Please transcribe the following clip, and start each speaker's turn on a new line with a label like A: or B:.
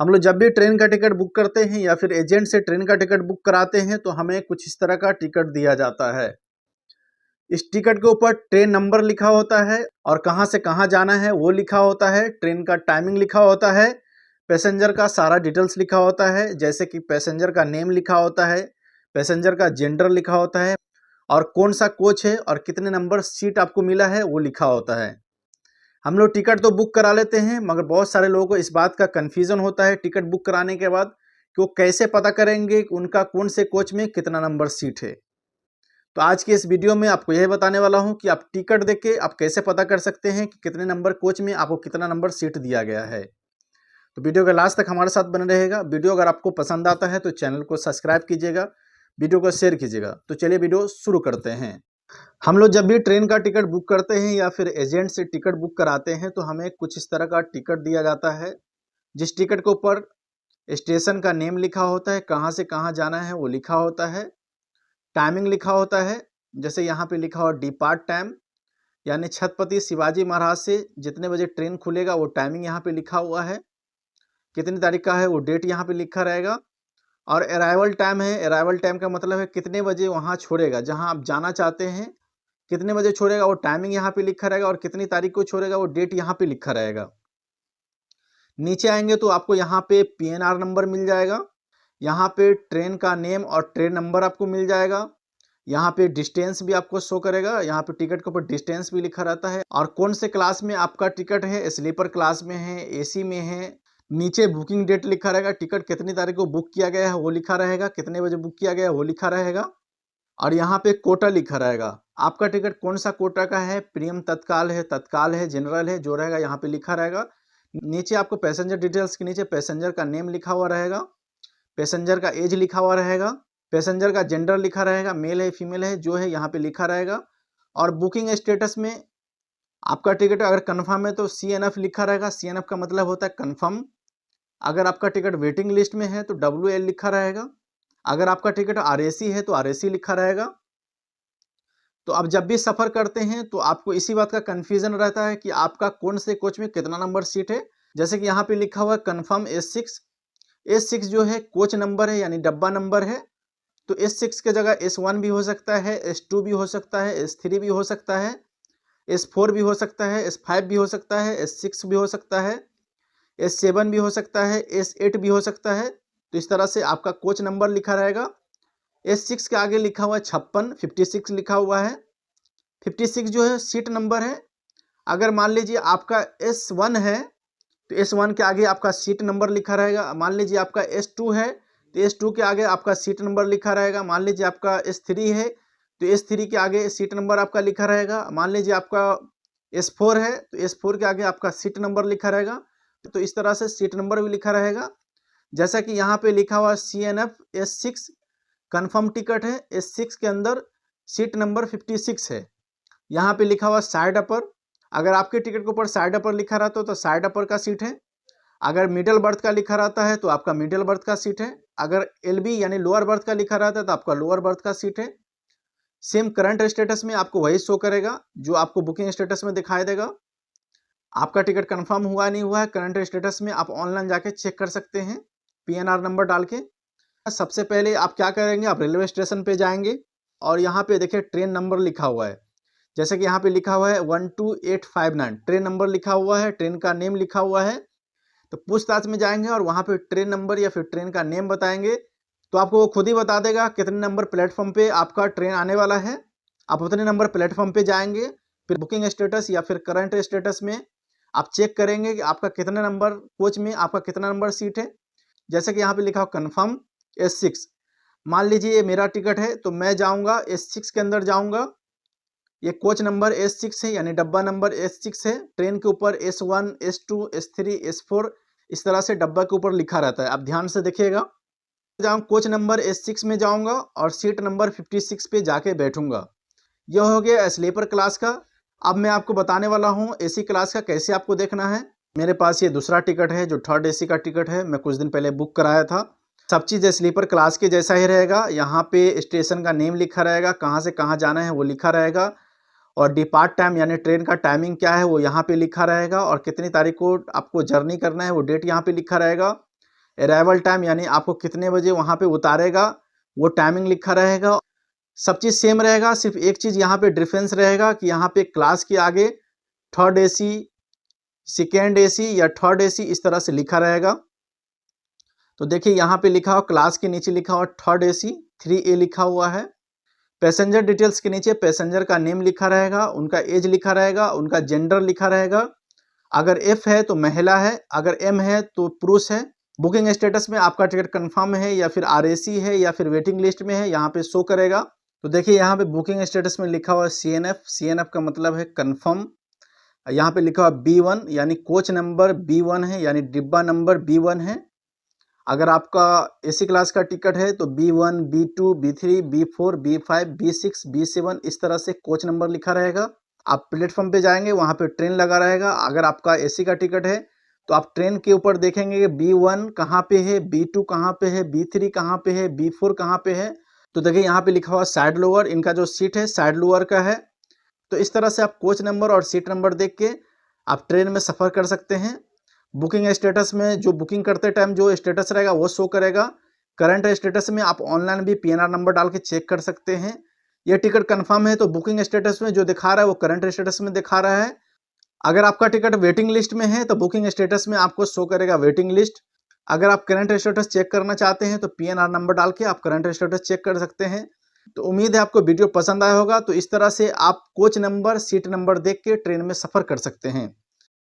A: हम लोग जब भी ट्रेन का टिकट बुक करते हैं या फिर एजेंट से ट्रेन का टिकट बुक कराते हैं तो हमें कुछ इस तरह का टिकट दिया जाता है। इस टिकट के ऊपर ट्रेन नंबर लिखा होता है और कहाँ से कहाँ जाना है वो लिखा होता है, ट्रेन का टाइमिंग लिखा होता है, पैसेंजर का सारा डिटेल्स लिखा होता है, जैसे कि पैसेंजर का नेम लिखा होता है, पैसेंजर का जेंडर लिखा होता है और कौन सा कोच है और कितने नंबर सीट आपको मिला है वो लिखा होता है। हम लोग टिकट तो बुक करा लेते हैं मगर बहुत सारे लोगों को इस बात का कन्फ्यूज़न होता है टिकट बुक कराने के बाद कि वो कैसे पता करेंगे कि उनका कौन से कोच में कितना नंबर सीट है। तो आज की इस वीडियो में आपको यह बताने वाला हूं कि आप टिकट देख के आप कैसे पता कर सकते हैं कि कितने नंबर कोच में आपको कितना नंबर सीट दिया गया है। तो वीडियो का लास्ट तक हमारे साथ बने रहेगा। वीडियो अगर आपको पसंद आता है तो चैनल को सब्सक्राइब कीजिएगा, वीडियो को शेयर कीजिएगा। तो चलिए वीडियो शुरू करते हैं। हम लोग जब भी ट्रेन का टिकट बुक करते हैं या फिर एजेंट से टिकट बुक कराते हैं तो हमें कुछ इस तरह का टिकट दिया जाता है, जिस टिकट के ऊपर स्टेशन का नेम लिखा होता है, कहाँ से कहाँ जाना है वो लिखा होता है, टाइमिंग लिखा होता है, जैसे यहाँ पे लिखा हुआ डिपार्ट टाइम यानी छत्रपति शिवाजी महाराज से जितने बजे ट्रेन खुलेगा वो टाइमिंग यहाँ पे लिखा हुआ है, कितनी तारीख का है वो डेट यहाँ पे लिखा रहेगा। और अराइवल टाइम है, अराइवल टाइम का मतलब है कितने बजे वहाँ छोड़ेगा, जहाँ आप जाना चाहते हैं कितने बजे छोड़ेगा वो टाइमिंग यहाँ पे लिखा रहेगा और कितनी तारीख को छोड़ेगा वो डेट यहाँ पे लिखा रहेगा। नीचे आएंगे तो आपको यहाँ पे पीएनआर नंबर मिल जाएगा, यहाँ पे ट्रेन का नेम और ट्रेन नंबर आपको मिल जाएगा, यहाँ पे डिस्टेंस भी आपको शो करेगा, यहाँ पे टिकट के ऊपर डिस्टेंस भी लिखा रहता है और कौन से क्लास में आपका टिकट है, स्लीपर क्लास में है, एसी में है। नीचे बुकिंग डेट लिखा रहेगा, टिकट कितनी तारीख को बुक किया गया है वो लिखा रहेगा, कितने बजे बुक किया गया है वो लिखा रहेगा और यहाँ पे कोटा लिखा रहेगा। आपका टिकट कौन सा कोटा का है, प्रीमियम तत्काल है, जनरल है, जो रहेगा यहाँ पे लिखा रहेगा। नीचे आपको पैसेंजर डिटेल्स के नीचे पैसेंजर का नेम लिखा हुआ रहेगा, पैसेंजर का एज लिखा हुआ रहेगा, पैसेंजर का जेंडर लिखा रहेगा, मेल है फीमेल है जो है यहाँ पे लिखा रहेगा। और बुकिंग स्टेटस में आपका टिकट अगर कन्फर्म है तो CNF लिखा रहेगा, CNF का मतलब होता है कन्फर्म। अगर आपका टिकट वेटिंग लिस्ट में है तो WL लिखा रहेगा, अगर आपका टिकट RAC है तो RAC लिखा रहेगा। तो आप जब भी सफ़र करते हैं तो आपको इसी बात का कन्फ्यूज़न रहता है कि आपका कौन से कोच में कितना नंबर सीट है। जैसे कि यहाँ पे लिखा हुआ है कन्फर्म S6, S6 जो है कोच नंबर है यानी डब्बा नंबर है। तो S6 के जगह S1 भी हो सकता है, S2 भी हो सकता है, S3 भी हो सकता है, S4 भी हो सकता है, S5 भी हो सकता है, S6 भी हो सकता है, S7 भी हो सकता है, S8 भी हो सकता है। तो इस तरह से आपका कोच नंबर लिखा रहेगा। S6 के आगे लिखा हुआ है 56, 56 लिखा हुआ है। 56 जो है सीट नंबर है। अगर मान लीजिए आपका S1 है तो S1 के आगे आपका सीट नंबर लिखा रहेगा। मान लीजिए आपका S2 है तो S2 के आगे आपका सीट नंबर लिखा रहेगा। मान लीजिए आपका S3 है तो S3 के आगे सीट नंबर आपका लिखा रहेगा। मान लीजिए आपका S4 है तो S4 के आगे आपका सीट नंबर लिखा रहेगा। तो इस तरह से सीट नंबर भी लिखा रहेगा। जैसा कि यहाँ पे लिखा हुआ CNF S6 कन्फर्म टिकट है, S6 के अंदर सीट नंबर 56 है। यहाँ पे लिखा हुआ साइड अपर, अगर आपके टिकट के ऊपर साइड अपर लिखा रहता है तो साइड अपर का सीट है। अगर मिडल बर्थ का लिखा रहता है तो आपका मिडल बर्थ का सीट है। अगर LB यानी लोअर बर्थ का लिखा रहता है तो आपका लोअर बर्थ का सीट है। सेम करंट स्टेटस में आपको वही शो करेगा जो आपको बुकिंग स्टेटस में दिखाई देगा। आपका टिकट कंफर्म हुआ नहीं हुआ है करंट स्टेटस में आप ऑनलाइन जाके चेक कर सकते हैं PNR नंबर डाल के। सबसे पहले आप क्या करेंगे, आप रेलवे स्टेशन पे जाएंगे और यहाँ पे देखिए ट्रेन नंबर लिखा हुआ है। जैसे कि यहाँ पे लिखा हुआ है 12859 ट्रेन नंबर लिखा हुआ है, ट्रेन का नेम लिखा हुआ है। तो पूछताछ में जाएंगे और वहाँ पे ट्रेन नंबर या फिर ट्रेन का नेम बताएंगे तो आपको वो खुद ही बता देगा कितने नंबर प्लेटफॉर्म पे आपका ट्रेन आने वाला है। आप उतने नंबर प्लेटफॉर्म पे जाएंगे, फिर बुकिंग स्टेटस या फिर करंट स्टेटस में आप चेक करेंगे कि आपका कितने नंबर कोच में आपका कितना नंबर सीट है। जैसे कि यहाँ पे लिखा हो कन्फर्म S6, मान लीजिए ये मेरा टिकट है तो मैं जाऊँगा S6 के अंदर जाऊँगा। ये कोच नंबर S6 है यानी डब्बा नंबर S6 है। ट्रेन के ऊपर S1, S2, S3, S4 इस तरह से डब्बा के ऊपर लिखा रहता है, आप ध्यान से देखिएगा। जाऊँ कोच नंबर S6 में जाऊँगा और सीट नंबर 56 पे जाके बैठूंगा। यह हो गया स्लीपर क्लास का। अब मैं आपको बताने वाला हूँ AC क्लास का कैसे आपको देखना है। मेरे पास ये दूसरा टिकट है जो 3rd AC का टिकट है, मैं कुछ दिन पहले बुक कराया था। सब चीज़ स्लीपर क्लास के जैसा ही रहेगा। यहाँ पे स्टेशन का नेम लिखा रहेगा, कहाँ से कहाँ जाना है वो लिखा रहेगा और डिपार्ट टाइम यानी ट्रेन का टाइमिंग क्या है वो यहाँ पे लिखा रहेगा और कितनी तारीख को आपको जर्नी करना है वो डेट यहाँ पे लिखा रहेगा। अराइवल टाइम यानी आपको कितने बजे वहाँ पे उतारेगा वो टाइमिंग लिखा रहेगा। सब चीज़ सेम रहेगा, सिर्फ एक चीज़ यहाँ पे डिफरेंस रहेगा कि यहाँ पे क्लास के आगे थर्ड एसी, सेकेंड एसी या थर्ड एसी इस तरह से लिखा रहेगा। तो देखिए यहाँ पे लिखा हुआ क्लास के नीचे लिखा हुआ थर्ड एसी 3A लिखा हुआ है। पैसेंजर डिटेल्स के नीचे पैसेंजर का नेम लिखा रहेगा, उनका एज लिखा रहेगा, उनका जेंडर लिखा रहेगा। अगर एफ है तो महिला है, अगर एम है तो पुरुष है। बुकिंग स्टेटस में आपका टिकट कंफर्म है या फिर आरएसी है या फिर वेटिंग लिस्ट में है, यहाँ पे शो करेगा। तो देखिए यहाँ पे बुकिंग स्टेटस में लिखा हुआ सीएनएफ, सीएनएफ का मतलब है कंफर्म। यहाँ पे लिखा हुआ B1 यानी कोच नंबर B1 है, यानी डिब्बा नंबर B1 है। अगर आपका एसी क्लास का टिकट है तो B1, B2, B3, B4, B5, B6, B7 इस तरह से कोच नंबर लिखा रहेगा। आप प्लेटफॉर्म पे जाएंगे, वहाँ पे ट्रेन लगा रहेगा। अगर आपका एसी का टिकट है तो आप ट्रेन के ऊपर देखेंगे कि B1 कहाँ पे है, B2 कहाँ पे है, B3 कहाँ पे है, B4 कहाँ पे है। तो देखिए यहाँ पे लिखा हुआ साइड लोअर, इनका जो सीट है साइड लोअर का है। तो इस तरह से आप कोच नंबर और सीट नंबर देख के आप ट्रेन में सफ़र कर सकते हैं। बुकिंग स्टेटस में जो बुकिंग करते टाइम जो स्टेटस रहेगा वो शो करेगा। करंट स्टेटस में आप ऑनलाइन भी PNR नंबर डाल के चेक कर सकते हैं। ये टिकट कंफर्म है तो बुकिंग स्टेटस में जो दिखा रहा है वो करंट स्टेटस में दिखा रहा है। अगर आपका टिकट वेटिंग लिस्ट में है तो बुकिंग स्टेटस में आपको शो करेगा वेटिंग लिस्ट। अगर आप करंट स्टेटस चेक करना चाहते हैं तो PNR नंबर डाल के आप करंट स्टेटस चेक कर सकते हैं। तो उम्मीद है आपको वीडियो पसंद आया होगा। तो इस तरह से आप कोच नंबर, सीट नंबर देख के ट्रेन में सफ़र कर सकते हैं।